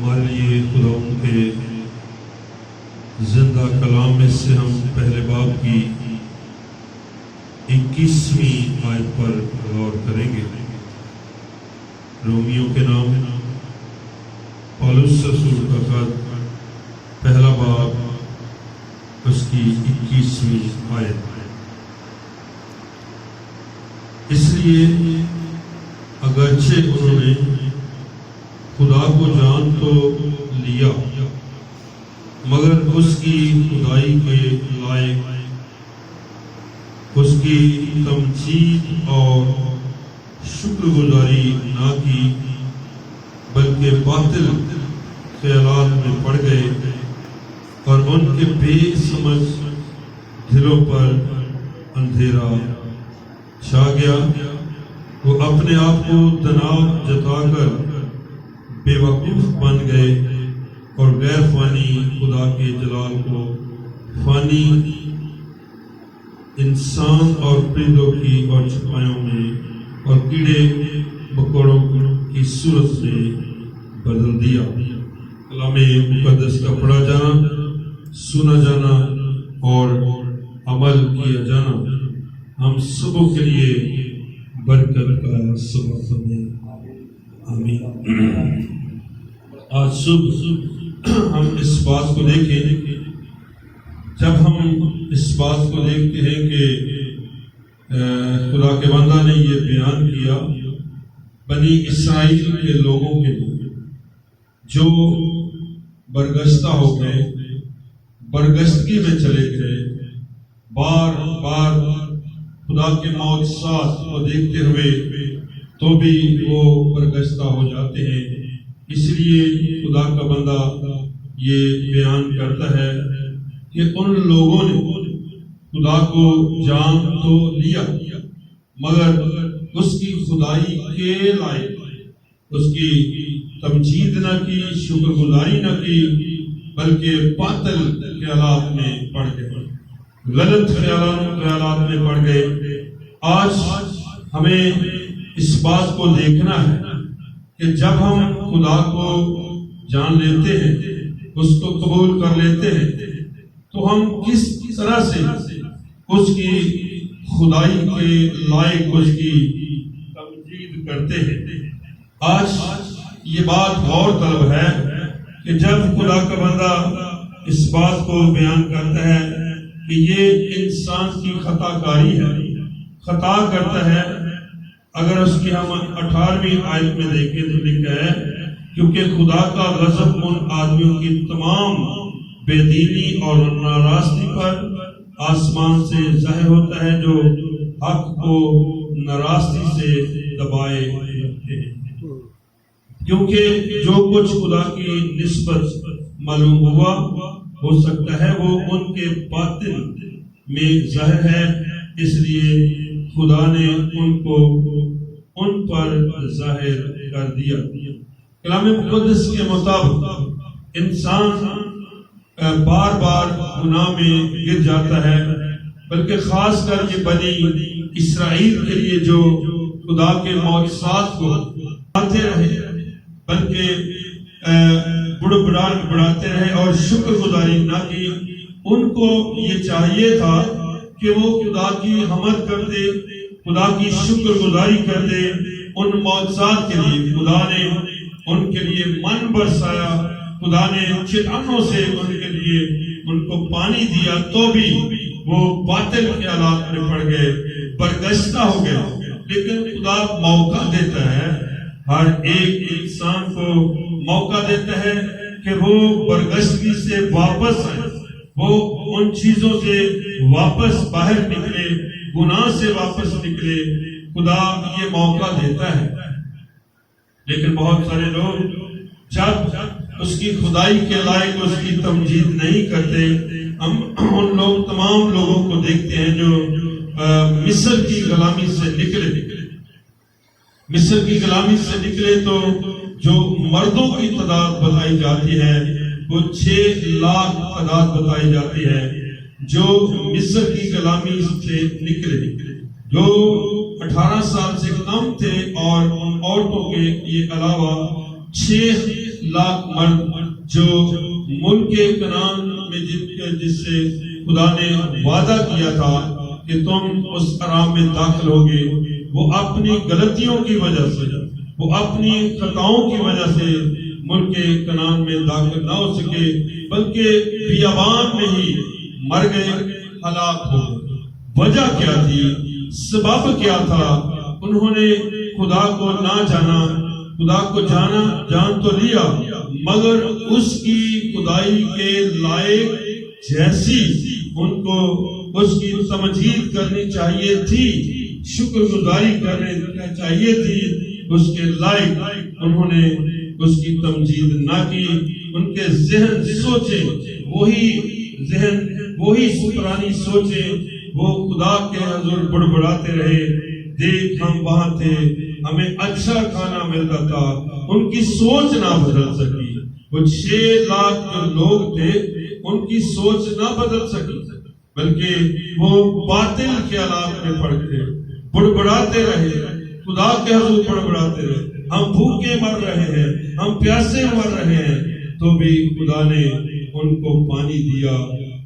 ہمارے لیے خدا کے زندہ کلام میں سے ہم پہلے باب کی 21ویں آیت پر غور کریں گے۔ رومیوں کے نام پولس رسول کا خط پہلا باب اس کی 21ویں آیت۔ اس لیے اگرچہ انہوں نے خدا کو جان تو لیا مگر اس کی خدائی کے لائق اس کی تمجید اور شکر گزاری نہ کی، بلکہ باطل خیالات میں پڑ گئے اور ان کے بے سمجھ دلوں پر اندھیرا چھا گیا۔ وہ اپنے آپ کو دناؤ جتا کر بے وقوف بن گئے اور غیر فانی خدا کے جلال کو فانی انسان اور پرندوں کی اور چپایوں میں اور کیڑے مکوڑوں کی صورت میں بدل دیا۔ کلام مقدس کا پڑھا جانا، سنا جانا اور عمل کیا جانا ہم سبوں کے لیے برکت کا سبب بنے، آمین۔ آج صبح ہم اس بات کو دیکھیں، جب ہم اس بات کو دیکھتے ہیں کہ خدا کے بندہ نے یہ بیان کیا بنی اسرائیل کے لوگوں کے لیے جو برگشتہ ہو گئے، برگشتگی میں چلے گئے، بار بار خدا کے معجزات کو دیکھتے ہوئے تو بھی وہ برگشتہ ہو جاتے ہیں۔ اس لیے خدا کا بندہ یہ بیان کرتا ہے کہ ان لوگوں نے خدا کو جان تو لیا مگر اس کی خدائی کے لائق اس کی تمجید نہ کی، شکر گزاری نہ کی، بلکہ باطل خیالات میں پڑ گئے، غلط خیالات میں پڑ گئے۔ آج ہمیں اس بات کو دیکھنا ہے کہ جب ہم خدا کو جان لیتے ہیں، اس کو قبول کر لیتے ہیں، تو ہم کس طرح سے اس کی خدائی کے لائق اس کی تمجید کرتے ہیں۔ آج یہ بات غور طلب ہے کہ جب خدا کا بندہ اس بات کو بیان کرتا ہے کہ یہ انسان کی خطا کاری ہے، خطا کرتا ہے، اگر اس کی ہم 18ویں آیت میں دیکھیں تو لکھا ہے کیونکہ خدا کا غضب ان آدمیوں کی تمام بے دینی اور ناراستی پر آسمان سے ظاہر ہوتا ہے جو حق کو ناراستی سے دبائے رکھتے ہیں، کیونکہ جو کچھ خدا کی نسبت معلوم ہوا ہو سکتا ہے وہ ان کے باطن میں ظاہر ہے، اس لیے خدا نے ان کو ان پر ظاہر کر دیا۔ کلام مقدس کے مطابق انسان بار بار گناہ میں گر جاتا ہے، بلکہ خاص کر یہ بنی اسرائیل کے لیے جو خدا کے معجزات کو آتے رہے، بلکہ بڑھاتے رہے اور شکر گزاری نہ کی، ان کو یہ چاہیے تھا کہ وہ خدا کی حمد کرتے، خدا کی شکر گزاری کرتے ان معجزات کے لیے۔ خدا نے ان کے لیے من برسایا، خدا نے چٹانوں سے ان کے لیے ان کو پانی دیا، تو بھی وہ باطل خیالات میں پڑ گئے، برگشتہ ہو گئے۔ لیکن خدا موقع دیتا ہے، ہر ایک انسان کو موقع دیتا ہے کہ وہ برگشتگی سے واپس آئے، وہ ان چیزوں سے واپس باہر نکلے، گناہ سے واپس نکلے۔ خدا یہ موقع دیتا ہے، لیکن بہت سارے لوگ جب اس کی خدائی کے لائق اس کی تمجید نہیں کرتے، ہم ان تمام لوگوں کو دیکھتے ہیں جو مصر کی غلامی سے نکلے تو جو مردوں کی تعداد بتائی جاتی ہے وہ 6 لاکھ تعداد بتائی جاتی ہے جو مصر کی غلامی سے نکلے، جو 18 سال سے کم تھے، اور ان عورتوں کے یہ علاوہ 6 لاکھ مرد جو ملک کنعان میں جس سے خدا نے وعدہ کیا تھا کہ تم اس حرام میں داخل ہوگے، وہ اپنی غلطیوں کی وجہ سے، وہ اپنی خطاؤں کی وجہ سے ملک کنعان میں داخل نہ ہو سکے، بلکہ بیابان میں ہی مر گئے، ہلاک ہو گئے۔ وجہ کیا تھی؟ سبب کیا تھا؟ انہوں نے خدا کو نہ جانا، خدا کو جان تو لیا مگر اس کی خدائی کے لائق جیسی ان کو اس کی تمجید کرنی چاہیے تھی، شکر گزاری کرنی چاہیے تھی، اس کے لائق انہوں نے اس کی تمجید نہ کی۔ ان کے ذہن سوچے وہی پرانی سوچے، وہ خدا کے حضور بڑبڑاتے رہے، دیکھ ہم وہاں تھے، ہمیں اچھا کھانا ملتا تھا۔ ان کی سوچ نہ بدل سکی۔ وہ 6 لاکھ جو لوگ تھے ان کی سوچ نہ بدل سکی، بلکہ وہ باطل خیالات میں پڑ گئے، بڑبڑاتے رہے، خدا کے حضور بڑبڑاتے رہے، ہم بھوکے مر رہے ہیں، ہم پیاسے مر رہے ہیں، تو بھی خدا نے ان کو پانی دیا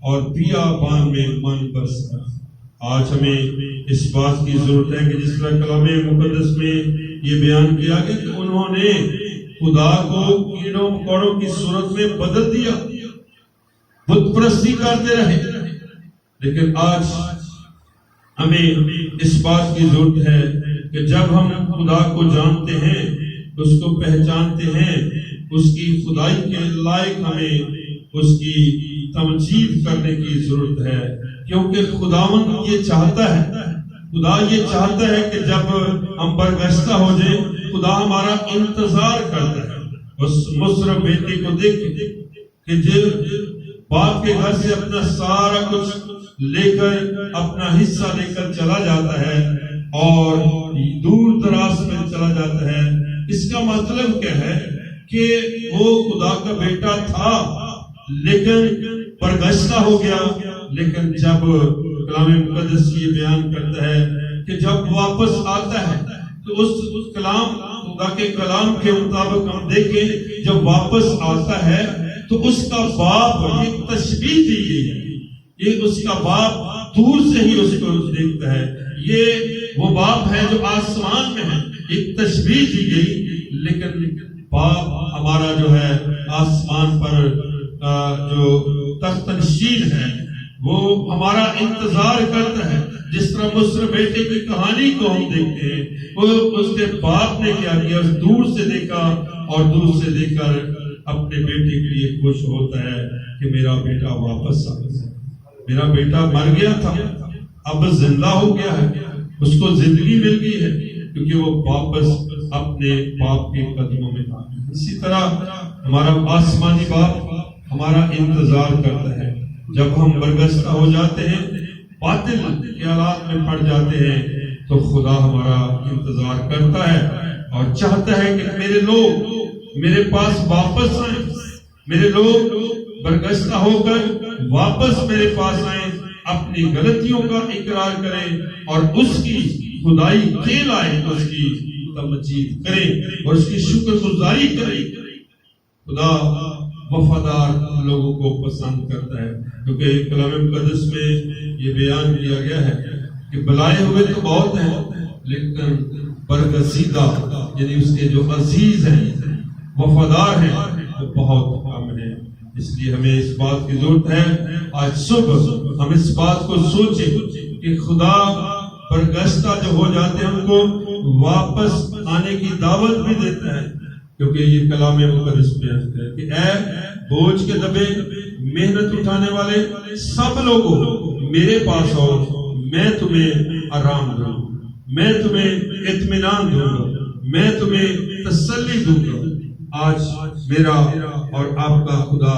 اور بیابان میں من برسا۔ آج ہمیں اس بات کی ضرورت ہے کہ جس طرح کلام مقدس میں یہ بیان کیا گیا کہ انہوں نے خدا کو کیڑوں مکوڑوں کی صورت میں بدل دیا، بت پرستی کرتے رہے۔ لیکن آج ہمیں اس بات کی ضرورت ہے کہ جب ہم خدا کو جانتے ہیں، اس کو پہچانتے ہیں، اس کی خدائی کے لائق ہمیں اس کی تمجید کرنے کی ضرورت ہے، کیونکہ خداوند یہ چاہتا ہے، خدا یہ چاہتا ہے کہ جب ہم برگشتہ ہو جائیں، خدا ہمارا انتظار کرتا ہے۔ اس مصر بیٹی کو دیکھ کہ جو باپ کے گھر سے اپنا سارا کچھ لے کر، اپنا حصہ لے کر چلا جاتا ہے اور دور دراز میں چلا جاتا ہے، اس کا مطلب کیا ہے کہ وہ خدا کا بیٹا تھا لیکن برگشتہ ہو گیا۔ لیکن جب کلام مقدس یہ بیان کرتا ہے کہ جب واپس آتا ہے تو اس کلام خدا کے کلام کے مطابق ہم دیکھیں، جب واپس آتا ہے تو اس کا باپ، یہ تشبیہ دی گئی ہے، یہ اس کا باپ دور سے ہی اس کو دیکھتا ہے، یہ وہ باپ ہے جو آسمان میں ہے، ایک تشبیہ دی گئی۔ لیکن باپ ہمارا جو ہے آسمان پر جو تخت نشین ہے، وہ ہمارا انتظار کرتا ہے۔ جس طرح مصر بیٹے کی کہانی کو ہم دیکھتے ہیں، وہ اس کے باپ نے کیا کیا، دور سے دیکھا اور دور سے دیکھ کر اپنے بیٹے کے لیے خوش ہوتا ہے کہ میرا بیٹا واپس آ گیا، میرا بیٹا مر گیا تھا اب زندہ ہو گیا ہے، اس کو زندگی مل گئی ہے، کیونکہ وہ واپس اپنے باپ کے قدموں میں آ گیا۔ اسی طرح ہمارا آسمانی باپ ہمارا انتظار کرتا ہے۔ جب ہم برگشتہ ہو جاتے ہیں، باطل خیالات میں پڑ جاتے ہیں، تو خدا ہمارا انتظار کرتا ہے اور چاہتا ہے کہ میرے لوگ میرے پاس واپس آئیں، میرے لوگ برگشتہ ہو کر واپس میرے پاس آئیں، اپنی غلطیوں کا اقرار کریں اور اس کی خدائی کے لائق اس کی تمجید کریں اور اس کی شکر گزاری کریں۔ خدا وفادار لوگوں کو پسند کرتا ہے، کیونکہ کلام مقدس میں یہ بیان کیا گیا ہے کہ بلائے ہوئے تو بہت ہیں لیکن برگزیدہ یعنی اس کے جو عزیز ہیں، وفادار ہیں، وہ بہت کم ہیں۔ اس لیے ہمیں اس بات کی ضرورت ہے، آج صبح ہم اس بات کو سوچیں کہ خدا برگشتہ جو ہو جاتے ہیں ان کو واپس آنے کی دعوت بھی دیتا ہے، کیونکہ یہ کلام مقدس میں ہے کہ اے بوجھ کے دبے محنت اٹھانے والے سب لوگوں میرے پاس آؤ، میں تمہیں آرام دوں گا، میں تمہیں اطمینان دوں گا، میں تمہیں تسلی دوں گا۔ آج میرا اور آپ کا خدا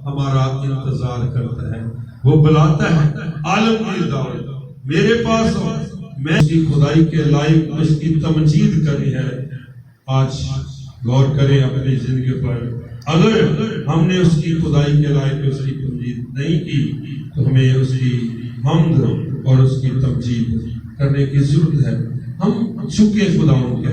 ہمارا انتظار کرتا ہے، وہ بلاتا ہے عالمگیر دعوت، میرے پاس آؤ، میں اس کی خدائی کے لائق اس کی تمجید کرنی ہے۔ آج غور کریں اپنی زندگی پر، اگر ہم نے اس کی خدائی کے لائق اس کی تمجید نہیں کی تو ہمیں اس کی حمد اور اس کی تمجید کرنے کی ضرورت ہے۔ ہم چونکہ خداوند کے